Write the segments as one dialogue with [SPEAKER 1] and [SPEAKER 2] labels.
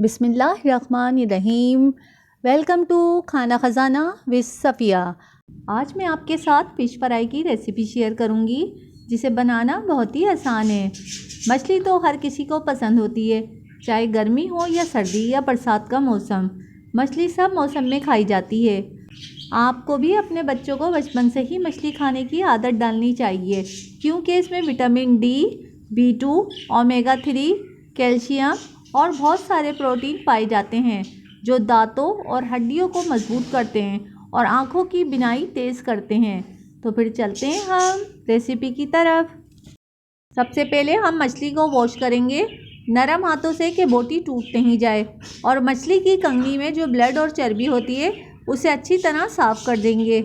[SPEAKER 1] बिस्मिल्लाहिर्रहमानिर्रहीम। Welcome to खाना ख़जाना with Safiya. आज मैं आपके साथ फ़िश फ्राई की रेसिपी शेयर करूंगी, जिसे बनाना बहुत ही आसान है। मछली तो हर किसी को पसंद होती है, चाहे गर्मी हो या सर्दी या बरसात का मौसम। मछली सब मौसम में खाई जाती है। आपको भी अपने बच्चों को बचपन से ही मछली खाने की आदत डालनी चाहिए, क्योंकि इसमें vitamin D, B2, omega 3, calcium और बहुत सारे प्रोटीन पाए जाते हैं, जो दांतों और हड्डियों को मजबूत करते हैं और आँखों की बीनाई तेज़ करते हैं। तो फिर चलते हैं हम रेसिपी की तरफ। सबसे पहले हम मछली को वॉश करेंगे नरम हाथों से कि बोटी टूट नहीं जाए, और मछली की कंगनी में जो ब्लड और चर्बी होती है उसे अच्छी तरह साफ़ कर देंगे।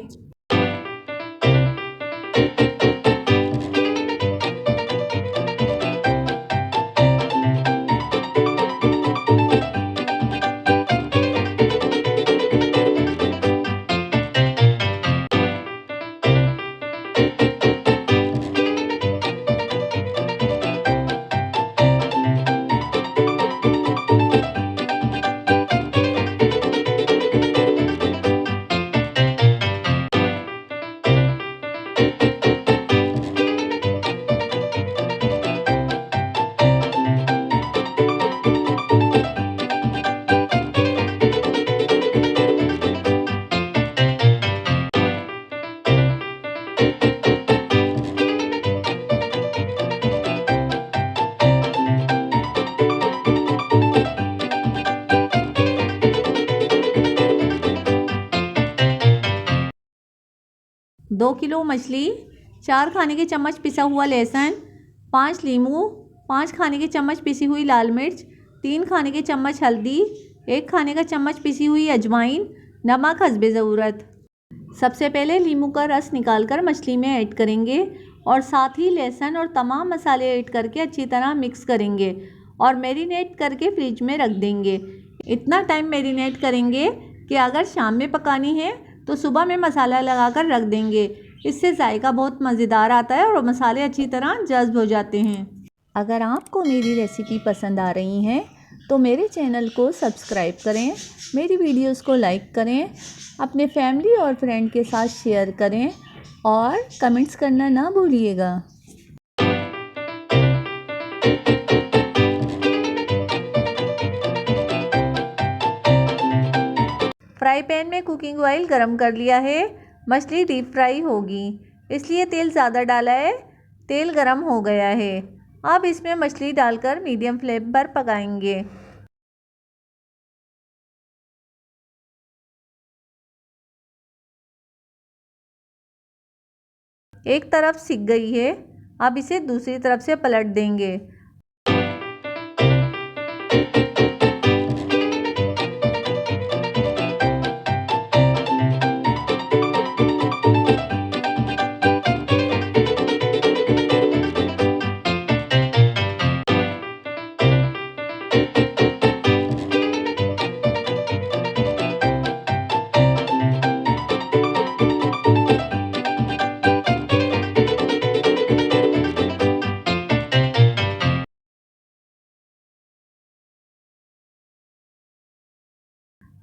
[SPEAKER 1] दो किलो मछली, 4 खाने के चम्मच पिसा हुआ लहसुन, 5 नींबू, 5 खाने के चम्मच पिसी हुई लाल मिर्च, 3 खाने के चम्मच हल्दी, 1 खाने का चम्मच पिसी हुई अजवाइन, नमक हस्बे ज़रूरत। सबसे पहले नींबू का रस निकालकर मछली में ऐड करेंगे और साथ ही लहसुन और तमाम मसाले ऐड करके अच्छी तरह मिक्स करेंगे और मैरिनेट करके फ्रिज में रख देंगे। इतना टाइम मैरिनेट करेंगे कि अगर शाम में पकानी है तो सुबह में मसाला लगाकर रख देंगे। इससे जायका बहुत मज़ेदार आता है और मसाले अच्छी तरह जज्ब हो जाते हैं। अगर आपको मेरी रेसिपी पसंद आ रही हैं तो मेरे चैनल को सब्सक्राइब करें, मेरी वीडियोस को लाइक करें, अपने फैमिली और फ्रेंड के साथ शेयर करें और कमेंट्स करना ना भूलिएगा। फ्राई पैन में कुकिंग ऑयल गरम कर लिया है। मछली डीप फ्राई होगी, इसलिए तेल ज़्यादा डाला है। तेल गरम हो गया है। अब इसमें मछली डालकर मीडियम फ्लेम पर पकाएंगे। एक तरफ सिक गई है, अब इसे दूसरी तरफ से पलट देंगे।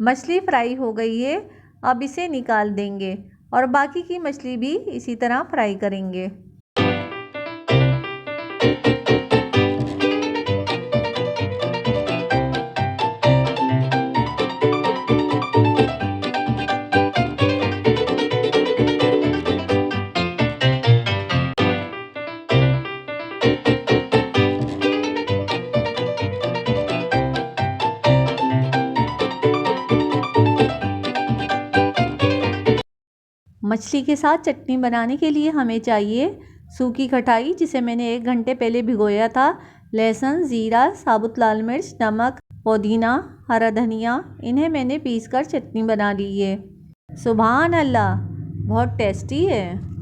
[SPEAKER 1] मछली फ्राई हो गई है, अब इसे निकाल देंगे और बाकी की मछली भी इसी तरह फ्राई करेंगे। मछली के साथ चटनी बनाने के लिए हमें चाहिए सूखी खटाई, जिसे मैंने 1 घंटे पहले भिगोया था, लहसुन, ज़ीरा, साबुत लाल मिर्च, नमक, पुदीना, हरा धनिया। इन्हें मैंने पीसकर चटनी बना ली है। सुभान अल्लाह, बहुत टेस्टी है।